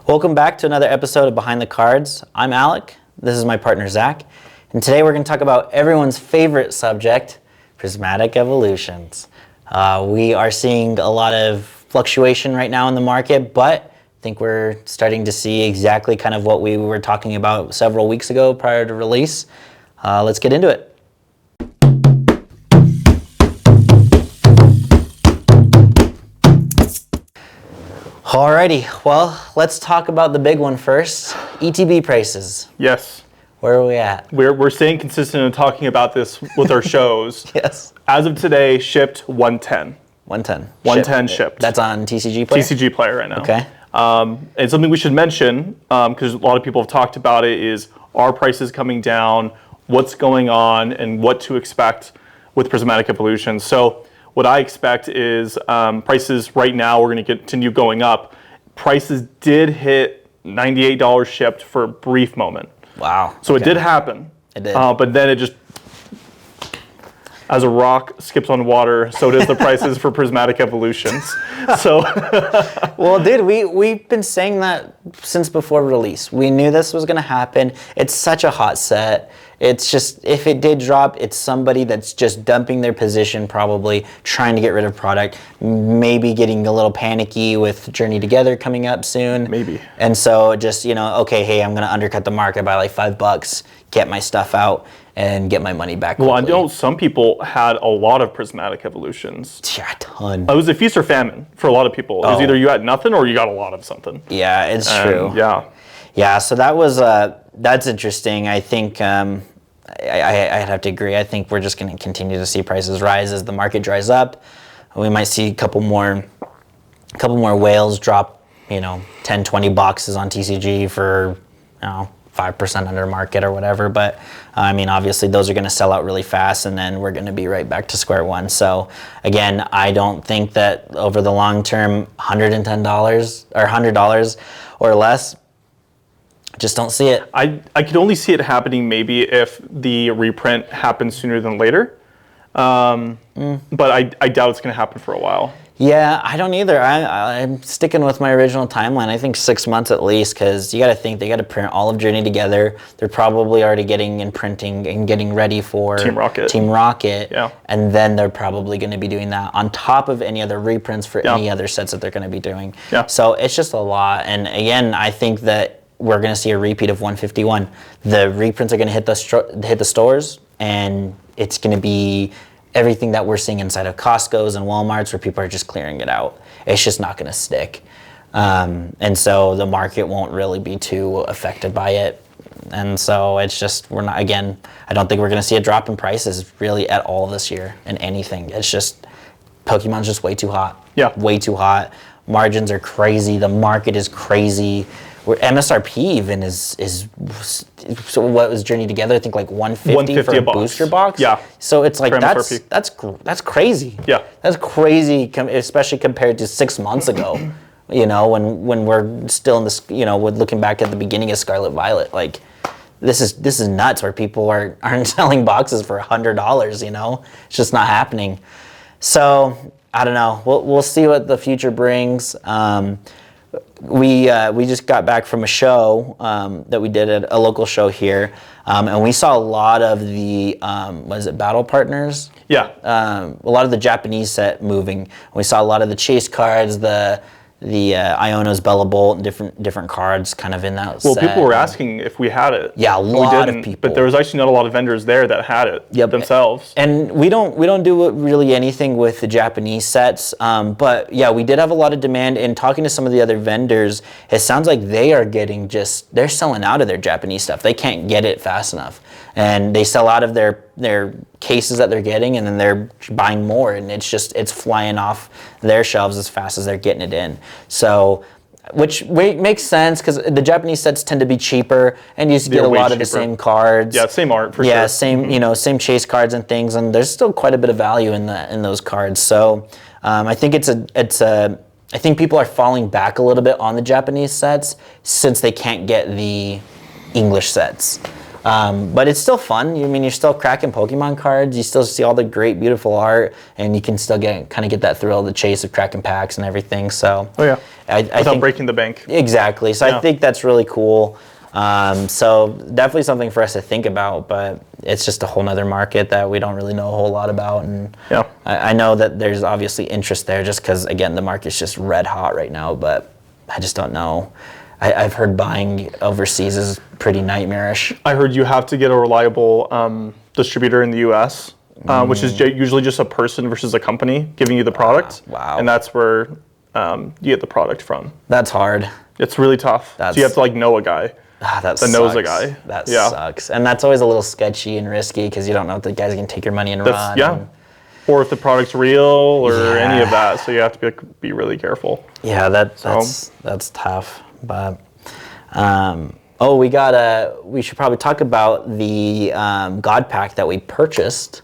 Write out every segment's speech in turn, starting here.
Welcome back to another episode of Behind the Cards. I'm Alec, this is my partner Zach, and today we're going to talk about everyone's favorite subject, Prismatic Evolutions. We are seeing a lot of fluctuation right now in the market, but I think we're starting to see exactly kind of what we were talking about several weeks ago prior to release. Let's get into it. Alrighty, well, let's talk about the big one first. ETB prices. Yes. Where are we at? We're staying consistent in talking about this with our shows. Yes. As of today, shipped 110. 110. 110 shipped. That's on TCG Player? TCG Player right now. Okay. And something we should mention, because a lot of people have talked about it, is are prices coming down, what's going on, and what to expect with Prismatic Evolutions. So what I expect is prices right now, we're going to continue going up. Prices did hit $98 shipped for a brief moment. Wow. So it did happen. It did. But then it just, as a rock skips on water, so does the prices for Prismatic Evolutions. So, well, dude, we've been saying that since before release. We knew this was going to happen. It's such a hot set. It's just, if it did drop, it's somebody that's just dumping their position, probably trying to get rid of product, maybe getting a little panicky with Journey Together coming up soon. Maybe. And so just, okay, hey, I'm going to undercut the market by like $5, get my stuff out, and get my money back quickly. Well, I know some people had a lot of Prismatic Evolutions. Yeah, a ton. It was a feast or famine for a lot of people. It was either you had nothing or you got a lot of something. Yeah, it's true. Yeah. Yeah, so that was that's interesting. I think I'd have to agree. I think we're just going to continue to see prices rise as the market dries up. We might see a couple more whales drop, 10, 20 boxes on TCG for 5% under market or whatever. But I mean, obviously those are going to sell out really fast, and then we're going to be right back to square one. So again, I don't think that over the long term, $110 or $100 or less, just don't see it. I could only see it happening maybe if the reprint happens sooner than later. But I doubt it's going to happen for a while. Yeah, I don't either. I'm sticking with my original timeline. I think 6 months at least, because you got to think they got to print all of Journey Together. They're probably already getting in printing and getting ready for Team Rocket. Yeah. And then they're probably going to be doing that on top of any other reprints for any other sets that they're going to be doing. Yeah. So it's just a lot. And again, I think that we're going to see a repeat of 151. The reprints are going to hit the stores, and it's going to be everything that we're seeing inside of Costco's and Walmart's, where people are just clearing it out. It's just not going to stick. And so the market won't really be too affected by it. And so it's just, I don't think we're going to see a drop in prices really at all this year in anything. It's just, Pokemon's just way too hot. Yeah. Way too hot. Margins are crazy. The market is crazy. Where MSRP even is so what was Journey Together? I think like 150 for a booster box. Yeah. So it's like that's crazy. Yeah. That's crazy, especially compared to 6 months ago. When we're still in this, with looking back at the beginning of Scarlet Violet, like this is nuts. Where people aren't selling boxes for $100. It's just not happening. So I don't know. We'll see what the future brings. We just got back from a show that we did at a local show here, and we saw a lot of the Battle Partners? Yeah. A lot of the Japanese set moving. We saw a lot of the chase cards, the Iono's Bella Bolt, and different cards kind of in that set. Well, people were asking if we had it. Yeah, a lot of people. But there was actually not a lot of vendors there that had it themselves. And we don't do really anything with the Japanese sets. But yeah, we did have a lot of demand. And talking to some of the other vendors, it sounds like they're selling out of their Japanese stuff. They can't get it fast enough. And they sell out of their cases that they're getting, and then they're buying more, and it's flying off their shelves as fast as they're getting it in. So, which makes sense, because the Japanese sets tend to be cheaper, and you just get a lot of the same cards. Yeah, same art for sure. Yeah, same chase cards and things, and there's still quite a bit of value in those cards. So, I think I think people are falling back a little bit on the Japanese sets since they can't get the English sets. But it's still fun. I mean, you're still cracking Pokemon cards. You still see all the great, beautiful art, and you can still get that thrill of the chase of cracking packs and everything. So, I without think, breaking the bank. Exactly. So I think that's really cool. So definitely something for us to think about, but it's just a whole nother market that we don't really know a whole lot about. And I know that there's obviously interest there just because, again, the market's just red hot right now, but I just don't know. I've heard buying overseas is pretty nightmarish. I heard you have to get a reliable distributor in the U.S., which is usually just a person versus a company giving you the product. Wow. And that's where you get the product from. That's hard. It's really tough. So you have to like know a guy that knows a guy. That sucks. And that's always a little sketchy and risky because you don't know if the guy's going to take your money and run. Yeah. Or if the product's real or any of that. So you have to be really careful. Yeah, that's tough. But we should probably talk about the God Pack that we purchased.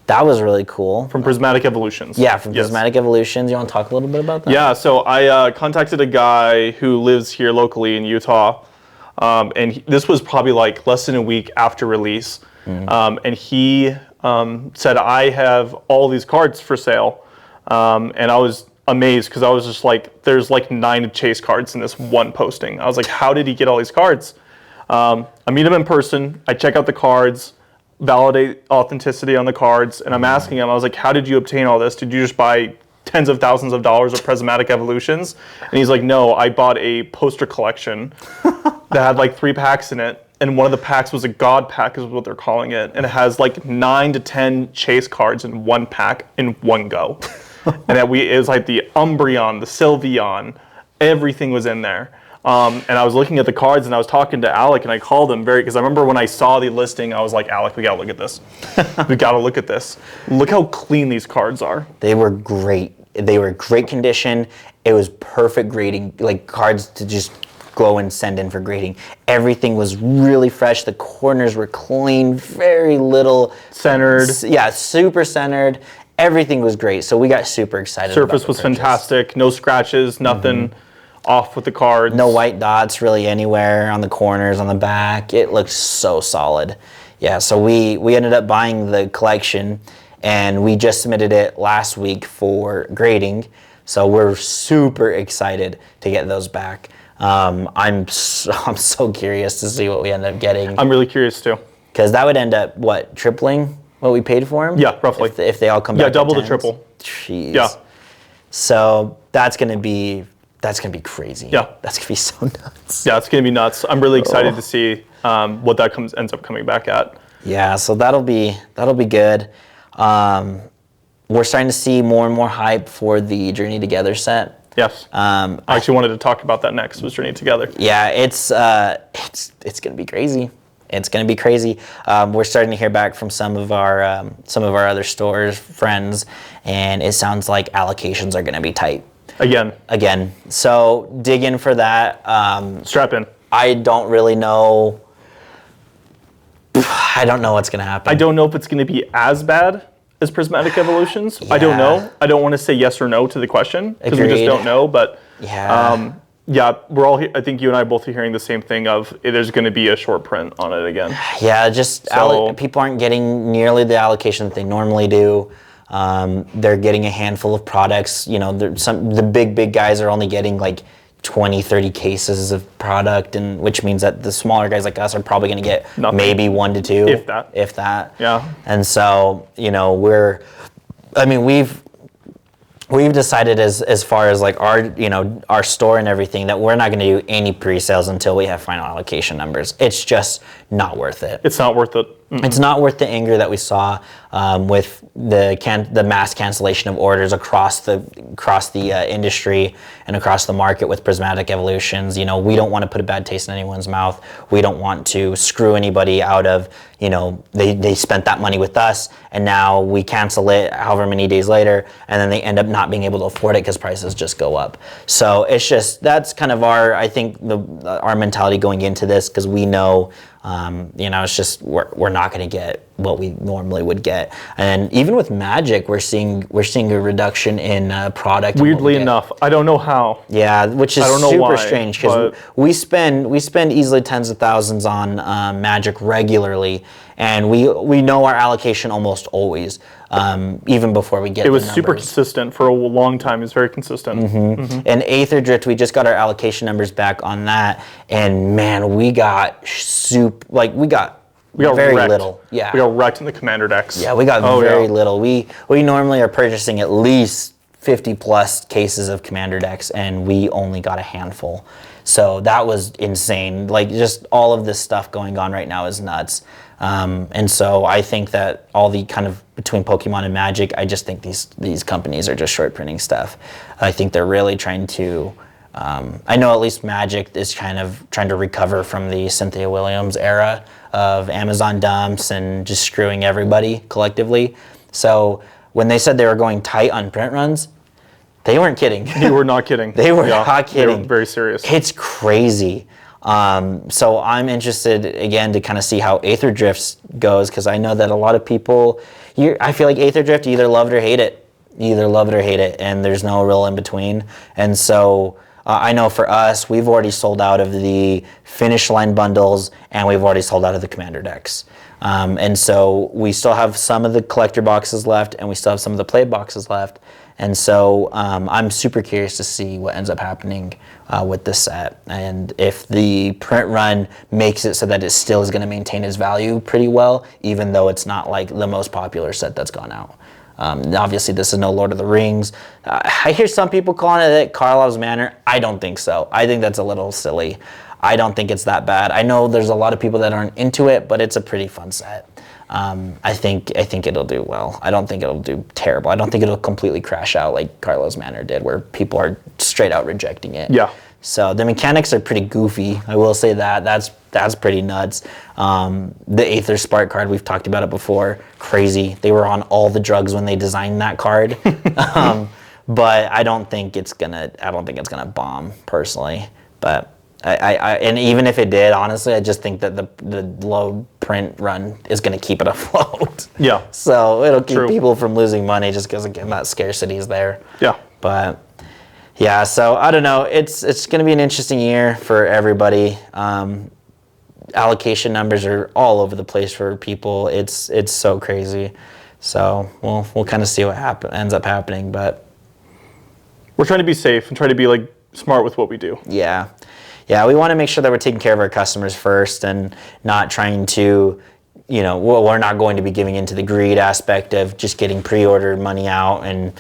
That was really cool. From Prismatic Evolutions. Yeah, from Prismatic Evolutions. You want to talk a little bit about that? Yeah, so I contacted a guy who lives here locally in Utah, and this was probably like less than a week after release, and he said, I have all these cards for sale, and I was amazed because I was just like, there's like 9 chase cards in this one posting. I was like, how did he get all these cards? I meet him in person, I check out the cards, validate authenticity on the cards, and I'm asking him, I was like, how did you obtain all this? Did you just buy tens of thousands of dollars of Prismatic Evolutions? And he's like, no, I bought a poster collection that had like 3 packs in it, and one of the packs was a God pack is what they're calling it, and it has like 9 to 10 chase cards in one pack in one go. And it was like the Umbreon, the Sylveon, everything was in there. And I was looking at the cards, and I was talking to Alec, and I called him because I remember when I saw the listing, I was like, Alec, we gotta look at this. We gotta look at this. Look how clean these cards are. They were great. They were great condition. It was perfect grading, like cards to just go and send in for grading. Everything was really fresh. The corners were clean, very little centered. Yeah, super centered. Everything was great. So we got super excited. Surface was fantastic. No scratches, nothing off with the cards. No white dots really anywhere on the corners, on the back. It looked so solid. Yeah, so we ended up buying the collection, and we just submitted it last week for grading. So we're super excited to get those back. I'm so curious to see what we end up getting. I'm really curious too. Because that would end up, tripling what we paid for them? Yeah, roughly. If they all come back. Yeah, double the triple. Jeez. Yeah. So that's gonna be crazy. Yeah. That's gonna be so nuts. Yeah, it's gonna be nuts. I'm really excited to see what that ends up coming back at. Yeah, so that'll be good. We're starting to see more and more hype for the Journey Together set. Yes. I actually wanted to talk about that next. Was Journey Together? Yeah, it's gonna be crazy. It's going to be crazy. We're starting to hear back from some of our other stores, friends, and it sounds like allocations are going to be tight. Again. So dig in for that. Strap in. I don't really know. I don't know what's going to happen. I don't know if it's going to be as bad as Prismatic Evolutions. Yeah. I don't know. I don't want to say yes or no to the question because we just don't know. But yeah, we're all. I think you and I both are hearing the same thing of there's going to be a short print on it again. Yeah, just people aren't getting nearly the allocation that they normally do. They're getting a handful of products. You know, the big guys are only getting like 20, 30 cases of product, and which means that the smaller guys like us are probably going to get maybe 1 to 2, if that. Yeah. And so we've decided as far as like our store and everything that we're not going to do any pre-sales until we have final allocation numbers. It's just not worth it. It's not worth it. Mm-mm. It's not worth the anger that we saw with the mass cancellation of orders across the industry and across the market with Prismatic Evolutions. You know, we don't want to put a bad taste in anyone's mouth. We don't want to screw anybody out of, they spent that money with us and now we cancel it however many days later and then they end up not being able to afford it because prices just go up. So it's just, that's kind of our mentality going into this because we know, it's just, we're not going to get what we normally would get. And even with Magic, we're seeing a reduction in product. Weirdly enough, I don't know how. Yeah, which is I don't know super why, strange because we spend easily tens of thousands on Magic regularly, and we know our allocation almost always, even before we get. It was the super numbers. consistent for a long time. It's very consistent. And Aether Drift, we just got our allocation numbers back on that, and man, we got very wrecked. little. Yeah, We got wrecked in the commander decks. yeah, we got very little. We normally are purchasing at least 50 plus cases of commander decks, and we only got a handful. So that was insane. Like, just all of this stuff going on right now is nuts. And so I think that all the kind of between Pokemon and Magic, I just think these companies are just short printing stuff. I think they're really trying to. I know at least Magic is kind of trying to recover from the Cynthia Williams era of Amazon dumps and just screwing everybody collectively. So when they said they were going tight on print runs, they weren't kidding. They were not kidding. They were not kidding. They were very serious. It's crazy. So I'm interested again to kind of see how Aether Drifts goes, because I know that a lot of people, I feel like Aether Drift, you either love it or hate it. You either love it or hate it, and there's no real in between. And so I know for us, we've already sold out of the Finish Line bundles, and we've already sold out of the Commander decks. And so we still have some of the collector boxes left, and we still have some of the play boxes left. And so I'm super curious to see what ends up happening with this set, and if the print run makes it so that it still is going to maintain its value pretty well, even though it's not like the most popular set that's gone out. Obviously, this is no Lord of the Rings. I hear some people calling it Karlov's Manor. I don't think so. I think that's a little silly. I don't think it's that bad. I know there's a lot of people that aren't into it, but it's a pretty fun set. I think it'll do well. I don't think it'll do terrible. I don't think it'll completely crash out like Karlov's Manor did, where people are straight out rejecting it. Yeah. So the mechanics are pretty goofy. I will say that. That's pretty nuts. The Aether Spark card, we've talked about it before. Crazy. They were on all the drugs when they designed that card. But I don't think it's gonna bomb personally. But and even if it did, honestly, I just think that the low print run is gonna keep it afloat. Yeah. So it'll keep True. people from losing money just because again that scarcity is there. Yeah. But yeah, so I don't know. It's going to be an interesting year for everybody. Allocation numbers are all over the place for people. It's so crazy. So we'll kind of see what ends up happening. But we're trying to be safe and try to be like smart with what we do. Yeah, we want to make sure that we're taking care of our customers first and not trying to, we're not going to be giving into the greed aspect of just getting pre-order money out and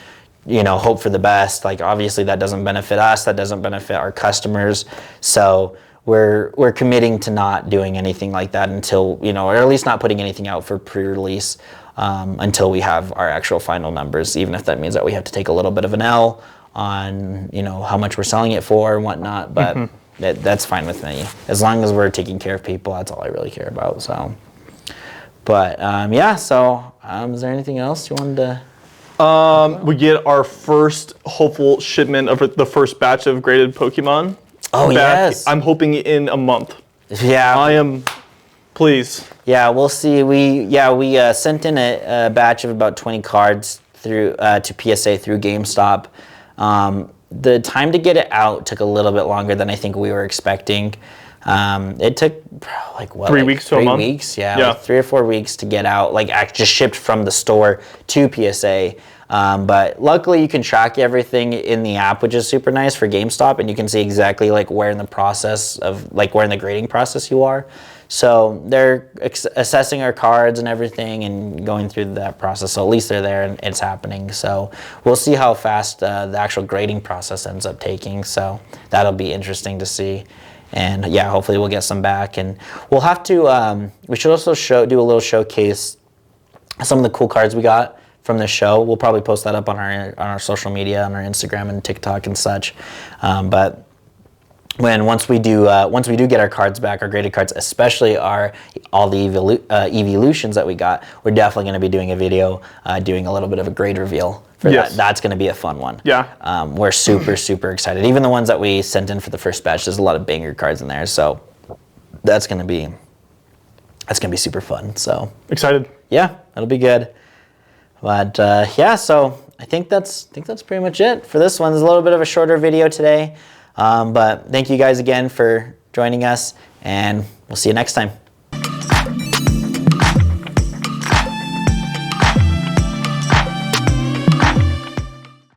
hope for the best. Like, obviously that doesn't benefit us, that doesn't benefit our customers. So we're committing to not doing anything like that until, or at least not putting anything out for pre-release until we have our actual final numbers, even if that means that we have to take a little bit of an L on, how much we're selling it for and whatnot. But that's fine with me. As long as we're taking care of people, that's all I really care about. So, but so is there anything else you wanted to... We get our first hopeful shipment of the first batch of graded Pokemon. Oh, back, yes. I'm hoping in a month. Yeah. I am, please. Yeah, we'll see. We sent in a batch of about 20 cards through to PSA through GameStop. The time to get it out took a little bit longer than I think we were expecting. It took 3 weeks to a month? 3 weeks, like 3 or 4 weeks to get out, just shipped from the store to PSA. But luckily you can track everything in the app, which is super nice for GameStop, and you can see exactly where in the process of where in the grading process you are. So they're assessing our cards and everything and going through that process. So at least they're there and it's happening. So we'll see how fast the actual grading process ends up taking. So that'll be interesting to see. And hopefully we'll get some back, and we'll have to. We should also do a little showcase some of the cool cards we got from the show. We'll probably post that up on our social media, on our Instagram and TikTok and such. But once we do get our cards back, our graded cards, especially all the evolutions that we got, we're definitely going to be doing a video doing a little bit of a grade reveal. That. That's going to be a fun one. Yeah. We're super, super excited. Even the ones that we sent in for the first batch, there's a lot of banger cards in there. So that's going to be that's gonna be super fun. So Excited. yeah, that'll be good. But yeah, so I think that's pretty much it for this one. It's a little bit of a shorter video today, but thank you guys again for joining us, and we'll see you next time.